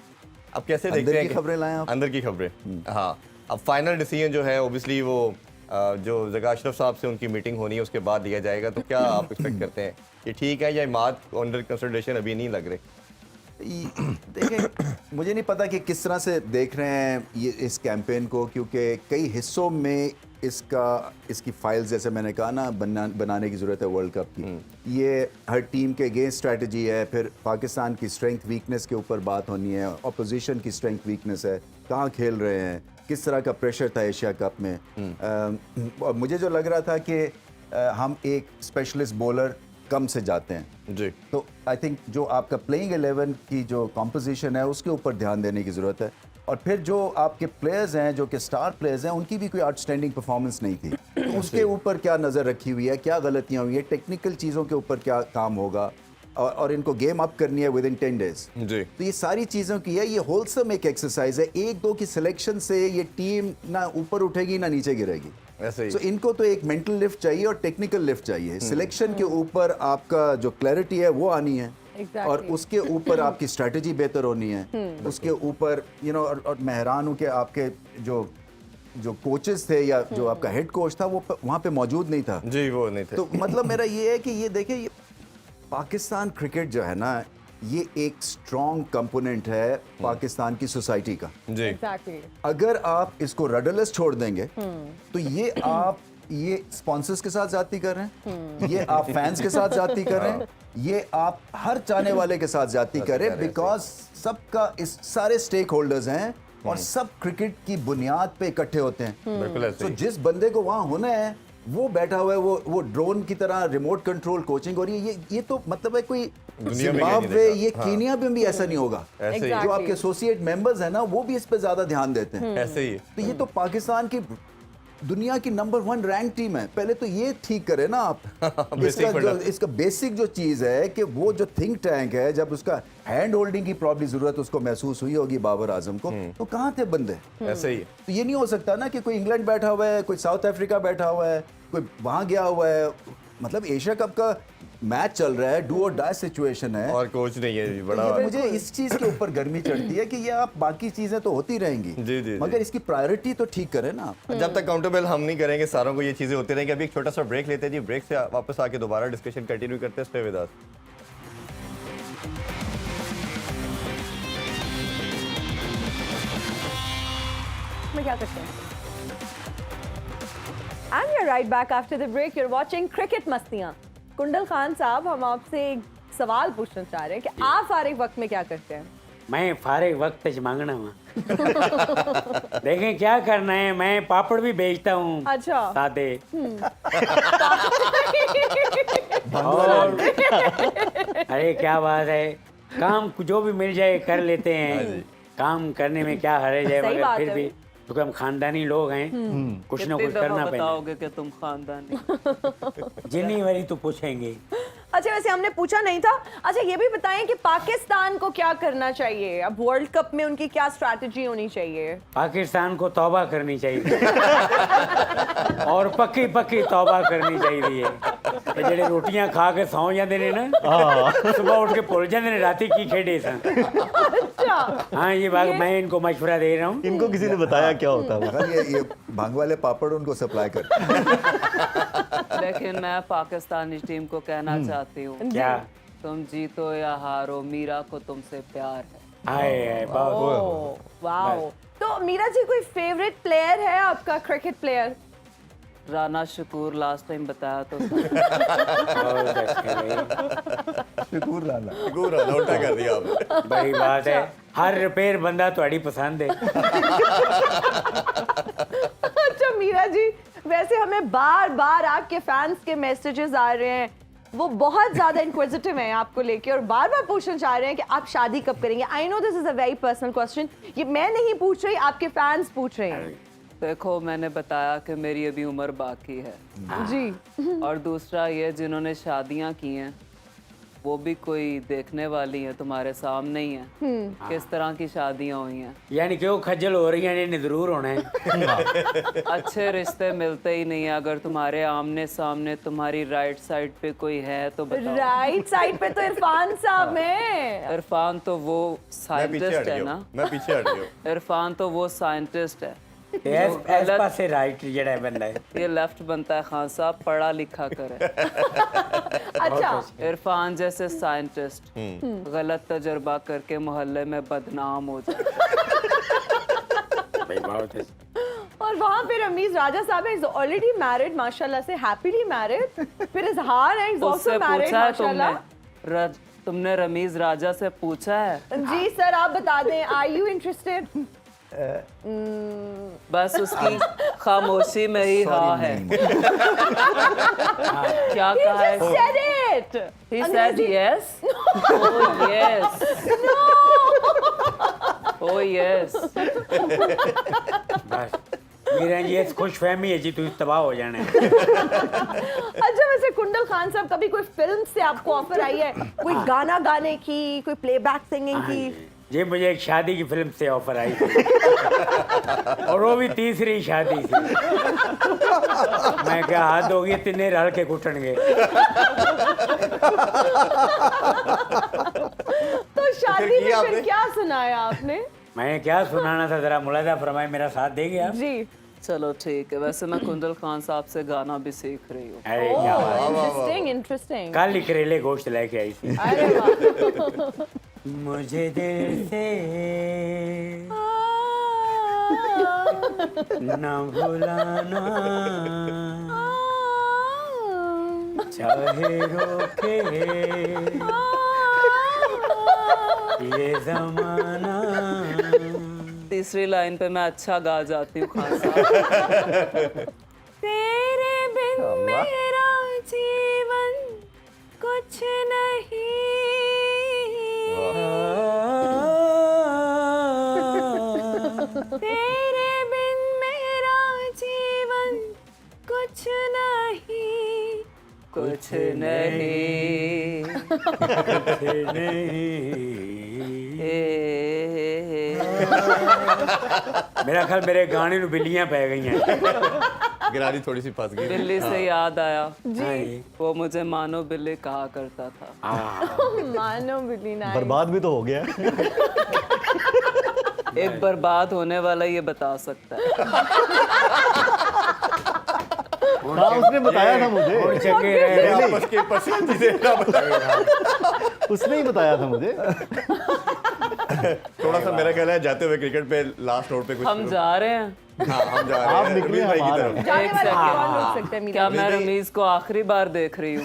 अब कैसे अंदर देखते हैं की खबरें लाएं आप? अंदर की खबरें, हाँ। अब फाइनल डिसीजन जो है ओबियसली वो जो जगह अशरफ साहब से उनकी मीटिंग होनी है उसके बाद दिया जाएगा। तो क्या आप एक्सपेक्ट करते हैं कि ठीक है या इमाद अंडर कंसिडरेशन अभी नहीं लग रहे? देखिए, मुझे नहीं पता कि किस तरह से देख रहे हैं ये इस कैंपेन को, क्योंकि कई हिस्सों में इसकी फाइल्स, जैसे मैंने कहा ना, बनाने की ज़रूरत है वर्ल्ड कप की। ये हर टीम के अगेंस्ट स्ट्रैटेजी है, फिर पाकिस्तान की स्ट्रेंथ वीकनेस के ऊपर बात होनी है, अपोजिशन की स्ट्रेंथ वीकनेस है, कहाँ खेल रहे हैं, किस तरह का प्रेशर था एशिया कप में। और मुझे जो लग रहा था कि हम एक स्पेशलिस्ट बॉलर कम से जाते हैं, जी। तो आई थिंक जो आपका प्लेइंग 11 की जो कॉम्पोजिशन है उसके ऊपर ध्यान देने की ज़रूरत है। और फिर जो आपके प्लेयर्स हैं, जो कि स्टार प्लेयर्स हैं, उनकी भी कोई आउटस्टैंडिंग परफॉर्मेंस नहीं थी, तो उसके ऊपर क्या नज़र रखी हुई है, क्या गलतियाँ हुई है, टेक्निकल चीज़ों के ऊपर क्या काम होगा, और इनको गेम अप करनी है विद इन 10 डेज। जी। तो ये सारी चीज़ों की है, ये होलसम एक एक्सरसाइज है। एक दो की सिलेक्शन से ये टीम ना ऊपर उठेगी ना नीचे गिरेगी। ऐसे ही। So, इनको तो एक मेंटल लिफ्ट चाहिए और टेक्निकल लिफ्ट चाहिए। सिलेक्शन के ऊपर आपका जो क्लैरिटी है वो आनी है। Exactly. और उसके ऊपर आपकी स्ट्रेटजी बेहतर होनी है। उसके ऊपर और मैं हैरान हूँ कि आपके जो कोचेस थे या जो आपका हेड कोच था वो वहाँ पे मौजूद नहीं था। जी, वो नहीं थे। तो मतलब मेरा ये है कि ये देखिए, ये पाकिस्तान क्रिकेट जो है ना, ये एक स्ट्रॉन्ग कंपोनेंट है पाकिस्तान की सोसाइटी का। जी एग्जैक्टली। अगर आप इसको रडरलेस छोड़ देंगे तो ये स्पॉन्सर्स के साथ जाती कर रहे हैं, ये आप फैंस के साथ जाती कर रहे हैं, ये आप हर चाहने वाले के साथ जाती कर रहे हैं, बिकॉज सबका इस सारे स्टेक होल्डर्स हैं और सब क्रिकेट की बुनियाद पे इकट्ठे होते हैं। बिल्कुल ऐसे तो ही। जिस बंदे को वहां होना है वो बैठा हुआ है, वो ड्रोन की तरह रिमोट कंट्रोल कोचिंग, और ये तो मतलब है कोई दुनिया में जिम्बाब्वे, कहीं नहीं ये देखा। कीनिया में भी ऐसा नहीं होगा। ऐसे ही Exactly. जो आपके एसोसिएट मेंबर्स हैं ना वो भी इस पे ज्यादा ध्यान देते हैं। ऐसे ही तो ये तो पाकिस्तान की दुनिया की नंबर 1 रैंक टीम है। पहले तो ये ठीक करे ना आप। इसका बेसिक जो चीज है कि वो जो थिंक टैंक है, जब उसका हैंड होल्डिंग की प्रॉब्लम जरूरत उसको महसूस हुई होगी बाबर आजम को, तो कहाँ थे बंदे? ऐसे ही तो ये नहीं हो सकता ना कि कोई इंग्लैंड बैठा हुआ है, कोई साउथ अफ्रीका बैठा हुआ है, कोई वहां गया हुआ है। मतलब एशिया कप का मैच चल रहा है, डू और डाई सिचुएशन है, और कोच नहीं है बड़ा। ये मुझे इस चीज के ऊपर गर्मी चढ़ती है कि ये आप बाकी चीजें तो होती रहेंगी, जी, जी, मगर जी। इसकी प्रायोरिटी तो ठीक करें ना आप। जब तक काउंटेबल हम नहीं करेंगे सारों को ये चीजें होती रहेंगी। अभी एक छोटा सा ब्रेक लेते हैं जी, ब्रेक से वापस आके दोबारा डिस्कशन कंटिन्यू करते हैं। Stay with us. मैं क्या करते हैं? And you're right back after the break. You're watching Cricket मस्तियाँ। कुंडल खान साहब, हम आपसे एक सवाल पूछना चाह रहे हैं कि आप फारिग वक्त में क्या करते हैं? मैं फारिग वक्त च मांगना हुआ देखें क्या करना है, मैं पापड़ भी बेचता हूँ। अच्छा। सादे और अरे क्या बात है, काम जो भी मिल जाए कर लेते हैं। काम करने में क्या हर्ज है, सही मगर बात फिर है। भी क्योंकि हम खानदानी लोग हैं, कुछ ना कितनी कुछ दफा करना पड़ेगा। बताओगे कि तुम खानदानी? जिन्नी वाली तो पूछेंगे। अच्छा, वैसे हमने पूछा नहीं था। अच्छा, ये भी बताएं कि पाकिस्तान को क्या करना चाहिए? अब वर्ल्ड कप में उनकी क्या स्ट्रैटेजी होनी चाहिए? पाकिस्तान को तौबा करनी चाहिए और पक्की पक्की तौबा करनी चाहिए। ते जेड़े रोटियां खा के सौ जाते ने ना, सुबह उठ के भुल जाते ने राती की खेडे सन। अच्छा, हाँ, ये बात मैं इनको मशवरा दे रहा हूँ। इनको किसी ने बताया क्या होता है? मगर ये भांग वाले पापड़ उनको सप्लाई करते हैं। लेकिन मैं पाकिस्तानी टीम को कहना चाहती हूँ, क्या? तुम जीतो या हारो, मीरा को तुमसे प्यार है। हाय बहुत ओह, वाओ। तो मीरा जी, कोई फेवरेट प्लेयर है आपका, cricket player? Rana Shakoor last time बताया तो था। बहुत अच्छे भाई। शकूर राना। गुरा उल्टा कर दिया आपने। बड़ी बात है, हर रिपेयर बंदा ਤੁਹਾਡੀ पसंद है। अच्छा मीरा जी, वैसे हमें बार बार आपके फैंस के मैसेजेस आ रहे हैं, वो बहुत ज्यादा इंक्विजिटिव हैं आपको लेके और बार बार पूछना चाह रहे हैं कि आप शादी कब करेंगे। I know this is a very personal question, ये मैं नहीं पूछ रही, आपके फैंस पूछ रहे हैं। देखो, मैंने बताया कि मेरी अभी उम्र बाकी है, जी। और दूसरा ये, जिन्होंने शादियां की हैं वो भी कोई देखने वाली है, तुम्हारे सामने ही है किस तरह की शादियां हुई हैं। यानी कि वो खज्जल हो रही है, इन्हें जरूर होना है। अच्छे रिश्ते मिलते ही नहीं है। अगर तुम्हारे आमने सामने तुम्हारी राइट साइड पे कोई है तो बताओ। राइट साइड पे तो इरफान साहब हैं। इरफान तो वो मैं पीछे साइंटिस्ट हट है गया ना, हूँ, मैं पीछे हट गया हूँ। इरफान तो वो साइंटिस्ट है। एस पासे राइट जड़ा है बंदा है। ये लेफ्ट बनता है। खान साहब पढ़ा लिखा करे। अच्छा, इरफान जैसे साइंटिस्ट गलत तजर्बा करके मोहल्ले में बदनाम हो जाए। भाई बहुत अच्छे। और वहाँ पे रमीज राजा साहब है, ऑलरेडी मैरिड माशाल्लाह से, हैप्पीली मैरिड। फिर इजहार है, उससे मैरिड पूछा है माशाल्लाह। तुमने रमीज राजा से पूछा है? जी सर, आप बता दें, आर यू इंटरेस्टेड? बस उसकी खामोशी में ही हाँ है। क्या He कहा है? just said it. He said yes. Oh yes. Oh yes. बस मीरा जी इस खुश फहमी है जी, तुम तबाह हो जाना है। अच्छा, वैसे कुंडल खान साहब, कभी कोई फिल्म से आपको ऑफर आई है, कोई गाना गाने की, कोई प्लेबैक सिंगिंग की? जी, मुझे एक शादी की फिल्म से ऑफर आई थी और वो भी तीसरी शादी थी। मैं क्या हाथ होगी, तिन्ने रल के कुटणगे। तो शादी फिर में किया फिर आपने? क्या सुनाया आपने? मैं क्या सुनाना था, जरा मुलाजा फरमाए, मेरा साथ देंगे आप? जी। चलो ठीक है। वैसे मैं कुंदल खान साहब से गाना भी सीख रही हूँ। अरे क्या बात है। Interesting interesting. कल ही करेले गोश्त लेके आई थी। अरे वाह। मुझे दिल से न भुलाना, चाहे रोके ये जमाना। तीसरी लाइन पे मैं अच्छा गा जाती हूँ खान साहब। तेरे बिन मेरा जीवन कुछ नहीं। तेरे बिन मेरा जीवन कुछ नहीं। कुछ नहीं। मेरा ख्याल मेरे गाने ਨੂੰ ਬਿੱਲੀਆਂ ਪੈ ਗਈਆਂ। गिरानी थोड़ी सी फंस गई। बिल्ली से याद आया, जी। वो मुझे मानो बिल्ली कहा करता था। मानो बिल्ली ना। बर्बाद भी तो हो गया। एक बर्बाद होने वाला ये बता सकता है। हाँ उसने बताया था मुझे, ਹੁਣ ਚੰਗੇ ਰਹੇ। आपस के पसंद उसने ही बताया था मुझे। थोड़ा सा मेरा ख्याल है जाते हुए क्रिकेट पे लास्ट नोट पे कुछ हम जा रहे हैं। हाँ हम जा रहे आप हैं निकले रमीज भाई की हमारा। तरफ। जाने एक वाले सेकंड। कौन रोक सकते हैं? क्या मैं रमीज को आखिरी बार देख रही हूँ?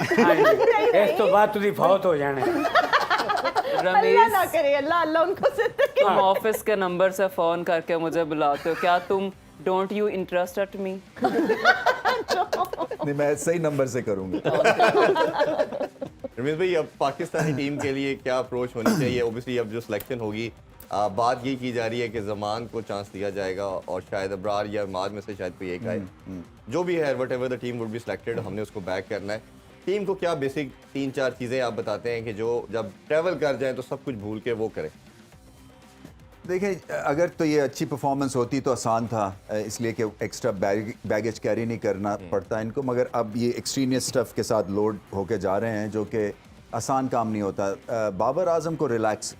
ਇਸ ਤੋਂ ਬਾਅਦ ਤੁਸੀਂ ਫੌਤ ਹੋ ਜਾਣਾ। अल्लाह रमीज, ना करे, अल्लाह अल्लाह उनको जिंदगी। तुम ऑफिस के नंबर से फोन करके मुझे बुलाते हो, क्या तुम डोंट यू इंटरेस्टेड मी? नहीं, मैं सही नंबर से करूंगा। रमीज भाई अब पाकिस्तानी टीम के लिए क्या अप्रोच होनी चाहिए? ओबियसली अब जो सिलेक्शन होगी बात ये की जा रही है कि जमान को चांस दिया जाएगा और शायद अबरार या माद में से शायद कोई एक आए। जो भी है what ever the team would be selected, हमने उसको बैक करना है। टीम को क्या बेसिक 3-4 चीज़ें आप बताते हैं कि जो जब ट्रैवल कर जाएं तो सब कुछ भूल के वो करें? देखिए, अगर तो ये अच्छी परफॉर्मेंस होती तो आसान था, इसलिए कि एक्स्ट्रा बैगेज कैरी नहीं करना पड़ता इनको, मगर अब ये एक्सट्रीनियस स्टफ़ के साथ लोड होके जा रहे हैं जो कि आसान काम नहीं होता। बाबर आजम को रिलैक्स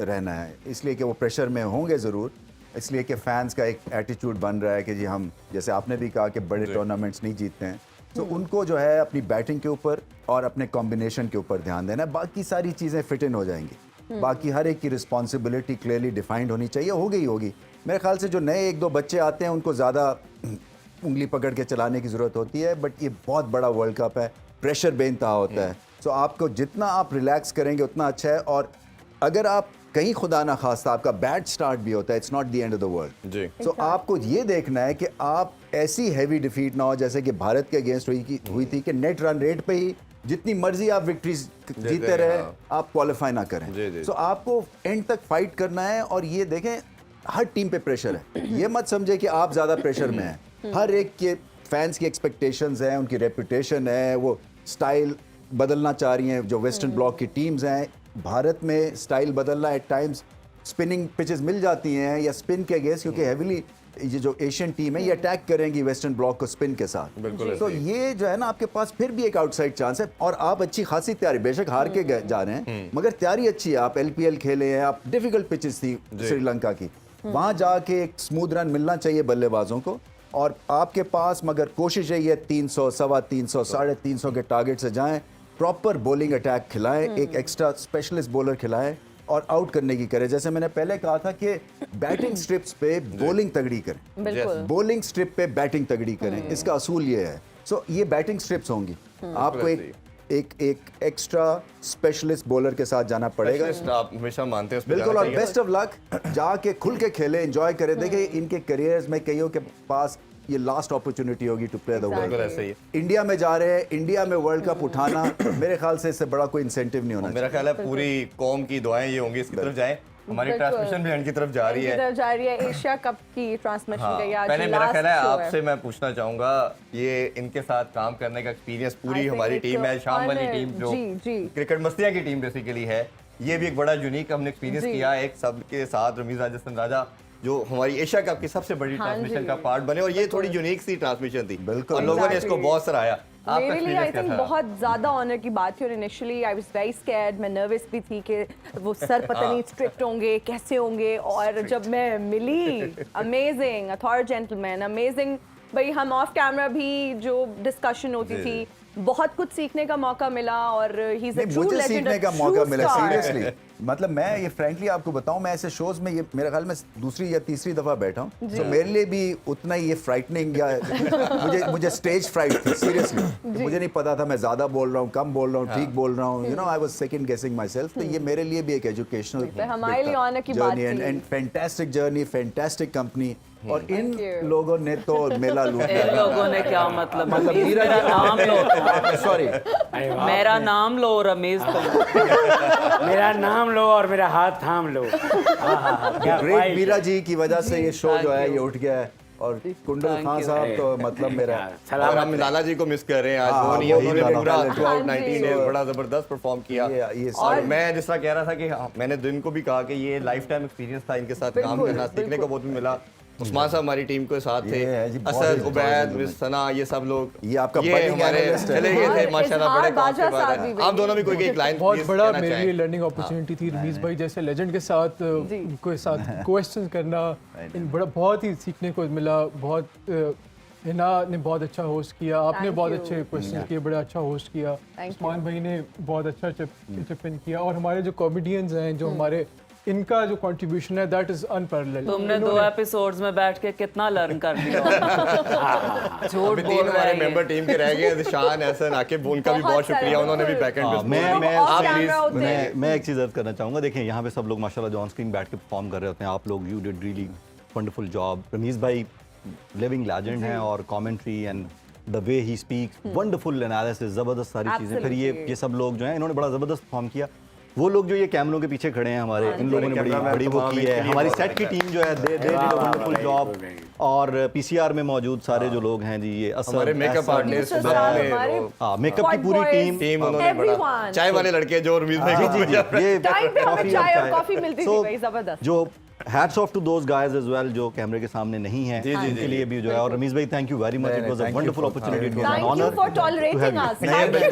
रहना है, इसलिए कि वो प्रेशर में होंगे ज़रूर, इसलिए कि फैंस का एक एटीट्यूड बन रहा है कि जी हम, जैसे आपने भी कहा कि बड़े टूर्नामेंट्स नहीं जीतते हैं, तो उनको जो है अपनी बैटिंग के ऊपर और अपने कॉम्बिनेशन के ऊपर ध्यान देना है। बाकी सारी चीज़ें फिट इन हो जाएंगी। बाकी हर एक की रिस्पॉन्सिबिलिटी क्लियरली डिफाइंड होनी चाहिए, होगी। मेरे ख्याल से जो नए 1-2 बच्चे आते हैं उनको ज़्यादा उंगली पकड़ के चलाने की ज़रूरत होती है, बट ये बहुत बड़ा वर्ल्ड कप है, प्रेशर बेइंतहा होता है। सो आपको जितना आप रिलैक्स करेंगे उतना अच्छा है। और अगर आप कहीं खुदा ना खास्ता आपका बैड स्टार्ट भी होता है, it's not the end of the world जी। सो आपको ये देखना है कि आप ऐसी हैवी डिफीट ना हो जैसे कि भारत के अगेंस्ट हुई थी कि नेट रन रेट पे ही जितनी मर्जी आप विक्ट्रीज जीते रहे, हाँ। आप क्वालिफाई ना जी, करें। जी। सो आपको एंड तक फाइट करना है। और ये देखें, हर टीम पे प्रेशर है, ये मत समझे कि आप ज़्यादा प्रेशर में हैं। हर एक के फैंस की एक्सपेक्टेशंस हैं, उनकी रेपुटेशन है, वो स्टाइल बदलना चाह रही हैं। जो वेस्टर्न ब्लॉक की टीम्स हैं, भारत में स्टाइल बदलना एट टाइम्स, स्पिनिंग पिचेस मिल जाती हैं या स्पिन के अगेंस्ट, क्योंकि हेविली ये जो एशियन टीम है ये अटैक करेंगी वेस्टर्न ब्लॉक को स्पिन के साथ। बिल्कुल तो ऐसे ही। ये जो है ना, आपके पास फिर भी एक आउटसाइड चांस है। और आप अच्छी खासी तैयारी, बेशक हार के जा रहे हैं, मगर तैयारी अच्छी है। आप LPL खेले हैं, आप डिफिकल्ट पिचेस थी श्रीलंका की, वहां जाके एक स्मूथ रन मिलना चाहिए बल्लेबाजों को। और आपके पास मगर कोशिश यही है 300, 350, 350 के टारगेट से जाएं, प्रॉपर बॉलिंग अटैक खिलाएं, एक एक्स्ट्रा स्पेशलिस्ट बॉलर खिलाएं और आउट करने की करें। जैसे मैंने पहले कहा था कि बैटिंग स्ट्रिप्स पे बॉलिंग तगड़ी करें, बिल्कुल। बॉलिंग स्ट्रिप पे बैटिंग तगड़ी करें, इसका असूल ये है। सो ये बैटिंग स्ट्रिप्स होंगी, आपको एक एक्स्ट्रा स्पेशलिस्ट बॉलर के साथ जाना पड़ेगा। Specialist आप हमेशा मानते हैं उस पे बिल्कुल। जाना और चाहिए। बेस्ट ऑफ लक, जाके खुल के खेले, एंजॉय करें। देखिए, इनके करियर्स में कईयों के पास ये लास्ट अपॉर्चुनिटी होगी टू प्ले द बिल्कुल वर्ल्ड। ऐसे ही है। इंडिया में जा रहे हैं, इंडिया में वर्ल्ड कप उठाना मेरे ख्याल से इससे बड़ा कोई इंसेंटिव नहीं होना मेरा ख्याल है पूरी कौम की दुआएं ये होंगी इसकी तरफ जाएं। हमारी बिल्कुल। ट्रांसमिशन भी एंड की तरफ जा रही है। इधर जा रही है, एशिया कप की ट्रांसमिशन हाँ, गई आज, पहले मेरा last ख्याल है show आपसे मैं पूछना चाहूंगा, ये इनके साथ काम करने का एक्सपीरियंस, पूरी I think हमारी it's टीम है, शाम वाली honor, टीम जो जी। क्रिकेट मस्तिया की टीम बेसिकली है, ये भी एक बड़ा यूनिक हमने एक्सपीरियंस जी। किया एक सबके साथ। रमीज राजस्थान राजा जो हमारी एशिया कप की सबसे बड़ी हाँ ट्रांसमिशन जी। का पार्ट बने, और ये थोड़ी यूनिक सी ट्रांसमिशन थी बिल्कुल। और लोगों ने इसको Exactly. बहुत सराहा। आपका मेरे लिए आई experience थिंक कैसा? बहुत ज़्यादा ऑनर की बात थी और initially I was very scared, मैं नर्वस भी थी कि वो सर पता नहीं स्ट्रिक्ट होंगे कैसे होंगे, और जब मैं मिली अमेजिंग, अ थॉर जेंटलमैन, अमेजिंग। भाई हम ऑफ कैमरा भी जो डिस्कशन होती थी बहुत कुछ सीखने का मौका मिला, और ही इज अ नहीं, ट्रू मुझे लेजेंड, सीखने का मौका मिला सीरियसली। मतलब मैं ये फ्रैंकली आपको बताऊं, मैं ऐसे शोज में ये मेरे ख्याल में दूसरी या तीसरी दफा बैठा हूं, तो मेरे लिए भी उतना ही ये फ्राइटनिंग या मुझे स्टेज फ्राइट थी सीरियसली। मुझे नहीं पता था मैं ज्यादा बोल रहा हूँ, कम बोल रहा हूँ, ठीक बोल रहा हूँ, you know, I was second गेसिंग माय सेल्फ। तो ये मेरे लिए भी एक एजुकेशनल तो हमारे लिए honor की बात थी। And fantastic journey, fantastic company, और इन you. लोगों ने तो मेला लूट इन लिया। लोगों ने क्या मतलब, मतलब रमीज मीरा मेरा नाम लो, सॉरी, अरे वाह, मेरा नाम लो रमीज तुम। मेरा नाम लो और मेरा हाथ थाम लो। क्या ग्रेट fight मीरा जी की वजह से ये शो Thank जो है you. ये उठ गया है, और कुंडल Thank खान you. साहब तो मतलब मेरा यार, और सलामत हम लाला जी को मिस कर रहे हैं आज, हाँ, वो नहीं वो है, भी उन्होंने लाला पूरा talent थ्रू आउट हाँ 19 जी। डेज बड़ा जबरदस्त परफॉर्म किया। ये और मैं जिस तरह कह रहा था कि मैंने दिन को भी कहा कि ये लाइफ टाइम एक्सपीरियंस था इनके साथ काम बिल्कुल, करना, सीखने बिल्कुल। को बहुत भी मिला। उस्मान साहब हमारी टीम के साथ थे, ये है जी, बहुत असद, ही उबैद, जबरदस्त मिस सना, ये सब लोग, ये आपका budding हमारे analyst है। चले गए थे और माशाल्लाह, इजहार बड़े काम बादशाह के बाद साहब भी हैं। आप दोनों भी कोई एक लाइन बहुत बड़ा मेरे लिए लर्निंग अपॉर्चुनिटी थी रमीज भाई जैसे लेजेंड के साथ जी। उनके साथ क्वेश्चन करना, इन बड़ा बहुत ही सीखने को मिला। बहुत हिना ने बहुत अच्छा होस्ट किया, आपने Thank बहुत you. अच्छे क्वेश्चन किए, बड़ा अच्छा होस्ट किया, Thank उस्मान भाई ने बहुत अच्छा चिप इन किया, और हमारे जो कॉमेडियंस हैं जो हमारे इनका जो कंट्रीब्यूशन है दैट इज अनपैरेलल्ड। तुमने 2 एपिसोड्स में बैठ के कितना लर्न कर लिया। झूठ अभी 3 बोल रहा हमारे है मेंबर टीम के रह गए, शान, एहसन, आकिब, उनका भी बहुत बहुत शुक्रिया, सारे उन्होंने भी बिल्कुल। बैक एंड हाँ, पे मैं वो off आप camera प्लीज होते हैं। मैं एक चीज़ अर्ज करना चाहूँगा। देखिए यहाँ पे सब लोग माशाल्लाह जो ऑन स्क्रीन बैठ के परफॉर्म कर रहे होते हैं, आप लोग you did really wonderful job. Rameez भाई लिविंग लेजेंड हैं, और commentary and the way he speaks, wonderful analysis, ज़बरदस्त सारी चीज़ें। फिर Absolutely. ये सब लोग जो हैं इन्होंने बड़ा ज़बरदस्त परफॉर्म किया। वो लोग जो ये कैमरों के पीछे खड़े हैं हमारे, इन लोगों ने बड़ी कैमरामैन बड़ी वो तमाम की इनके है। लिए हमारी बहुत सेट की टीम जो है they did a wonderful job. और पीसीआर में मौजूद सारे जो लोग हैं जी, ये असद, हमारे मेकअप एहसन, आर्टिस्ट, Producers साहब, हमारे हाँ, मेकअप की squad पूरी boys, टीम उन्होंने बड़ा everyone. चाय वाले लड़के जो रमीज भाई जी को जी जी, ये Time पे हमें coffee चाय और चाय। कॉफी मिलती थी So, भाई, जबरदस्त। जो hats off to those guys as well जो कैमरे के सामने नहीं है, जी, जी, उनके जी, लिए भी जो है। और रमीज भाई थैंक यू वेरी मच, नहीं, it was a thank you wonderful for opportunity, it was Thank an you honour for tolerating us. नहीं, Thank you.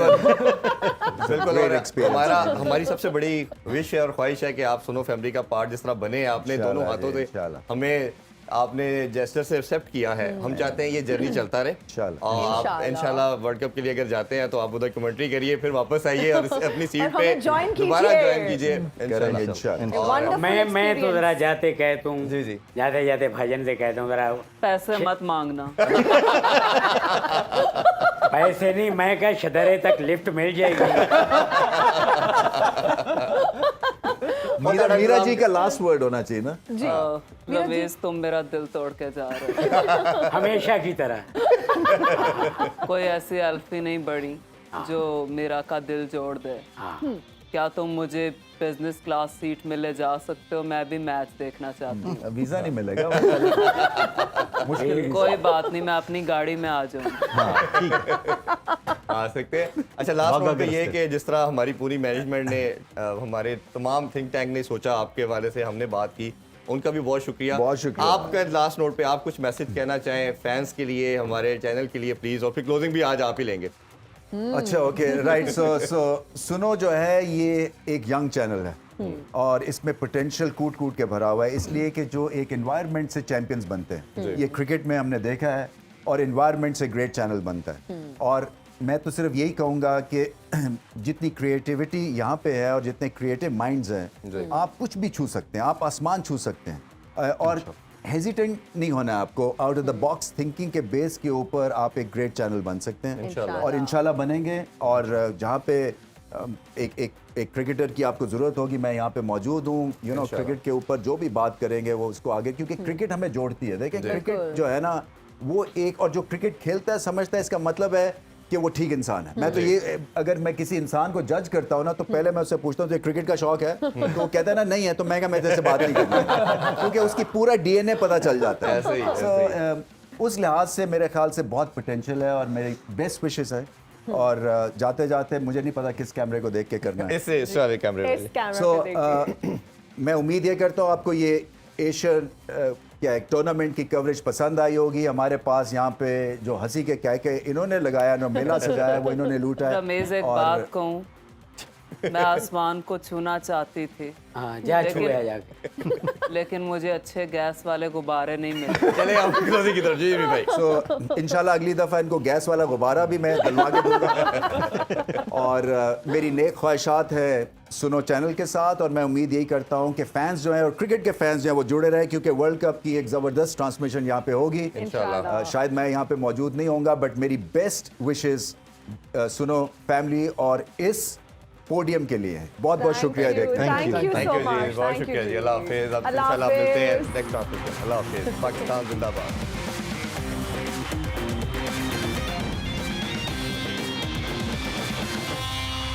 बिल्कुल। और Great experience. हमारी सबसे बड़ी विश है और ख्वाहिश है कि आप सुनो फैमिली का पार्ट जिस तरह बने हैं आपने दोनों इंशाल्लाह हाथों जी, से इंशाल्लाह। हमें आपने जेस्टर से एक्सेप्ट किया है। हम चाहते हैं ये जर्नी चलता रहे, इंशाल्लाह। और आप इंशाल्लाह। इंशाल्लाह वर्ल्ड कप के लिए अगर जाते हैं तो आप उधर कमेंट्री करिए, फिर वापस आइए और अपनी सीट और पे हमें join दोबारा कीजिए। ज्वाइन कीजिए करेंगे इंशाल्लाह। इंशाल्लाह। Wonderful मैं तो जरा experience. जाते कहता हूँ, जी, जी। जाते जाते भाईजान से कहता हूँ जरा पैसे मत मांगना। पैसे नहीं, मैं क्या शदरे तक लिफ्ट मिल जाएगी। मीरा जी का लास्ट वर्ड होना चाहिए ना। जी रमेश तुम मेरा दिल तोड़ के जा रहे हो। हमेशा की तरह। कोई ऐसी अल्फी नहीं बड़ी जो मेरा का दिल जोड़ दे। क्या तुम मुझे बिजनेस क्लास सीट में ले जा सकते हो? मैं भी मैच देखना चाहती हूँ। वीजा नहीं मिलेगा, मुश्किल कोई बात नहीं, मैं अपनी गाड़ी में आ जाऊंगी। आ सकते हैं। अच्छा, लास्ट भागा नोट पे कर ये सकते कि जिस तरह हमारी पूरी मैनेजमेंट ने हमारे तमाम थिंक टैंक ने सोचा आपके हवाले से हमने बात की, उनका भी बहुत शुक्रिया। बहुत शुक्रिया। आपका लास्ट नोट पे आप कुछ मैसेज कहना चाहें फैंस के लिए, हमारे चैनल के लिए प्लीज, और फिर क्लोजिंग भी आज आप ही लेंगे। अच्छा, ओके, राइट। सो सुनो जो है ये एक यंग चैनल है और इसमें पोटेंशियल कूट कूट के भरा हुआ है, इसलिए कि जो एक एनवायरनमेंट से चैंपियंस बनते हैं, ये क्रिकेट में हमने देखा है, और एनवायरनमेंट से ग्रेट चैनल बनता है। और मैं तो सिर्फ यही कहूँगा कि जितनी क्रिएटिविटी यहाँ पे है और जितने क्रिएटिव माइंड्स हैं, आप कुछ भी छू सकते हैं, आप आसमान छू सकते हैं। और हेजिटेंट नहीं होना है आपको, out of the box thinking के बेस के ऊपर आप एक ग्रेट चैनल बन सकते हैं, इंशाल्लाह। और इंशाल्लाह बनेंगे। और जहाँ पे एक क्रिकेटर की आपको ज़रूरत होगी, मैं यहाँ पे मौजूद हूँ। यू नो, क्रिकेट के ऊपर जो भी बात करेंगे वो उसको आगे, क्योंकि क्रिकेट हमें जोड़ती है। देखें, क्रिकेट जो है ना वो एक, और जो क्रिकेट खेलता है समझता है इसका मतलब है कि वो ठीक इंसान है। मैं तो ये, अगर मैं किसी इंसान को जज करता हूँ ना, तो पहले मैं उससे पूछता हूँ तो क्रिकेट का शौक है, तो वो कहता है ना नहीं है, तो मैं तेरे से बात नहीं करता, क्योंकि उसकी पूरा डीएनए पता चल जाता है। ऐसे ही, So, उस लिहाज से मेरे ख्याल से बहुत पोटेंशियल है, और मेरी बेस्ट विशेस है। और जाते जाते मुझे नहीं पता किस कैमरे को देख के करना है। इससे इस वाले कैमरे इस में कैमरा सो पे देखिए। मैं उम्मीद ये करता हूँ आपको ये एशियन क्या है टूर्नामेंट की कवरेज पसंद आई होगी। हमारे पास यहाँ पे जो हंसी के क्या के इन्होंने लगाया ना मेला सजाया वो इन्होंने लूटा है। रमेश एक और बात कहूँ, मैं आसमान को छूना चाहती थी हाँ जा छुआ जाके। लेकिन मुझे अच्छे गैस वाले गुब्बारे नहीं मिले। चले आप क्लोजिंग की तरफ जी भी भाई। सो इंशाल्लाह अगली दफ़ा इनको गैस वाला गुब्बारा भी मैं दिलवा के दूंगा। और मेरी नेक ख्वाहिशात है सुनो चैनल के साथ, और मैं उम्मीद यही करता हूँ कि फैंस जो हैं और क्रिकेट के फैंस जो हैं वो जुड़े रहे, क्योंकि वर्ल्ड कप की एक ज़बरदस्त ट्रांसमिशन यहाँ पे होगी इंशाल्लाह। शायद मैं यहाँ पे मौजूद नहीं होऊंगा, बट मेरी बेस्ट विशेस सुनो फैमिली और इस पोडियम के लिए बहुत बहुत शुक्रिया देखते हैं। Thank you thank so you जी, मच, बहुत थैंक यू शुक्रिया जी। अल्लाह हाफिज़। अब अल्लाह इंशाल्लाह मिलते हैं हाफिज़। नेक्स्ट टॉपिक पे। अल्लाह हाफिज़। पाकिस्तान जिंदाबाद।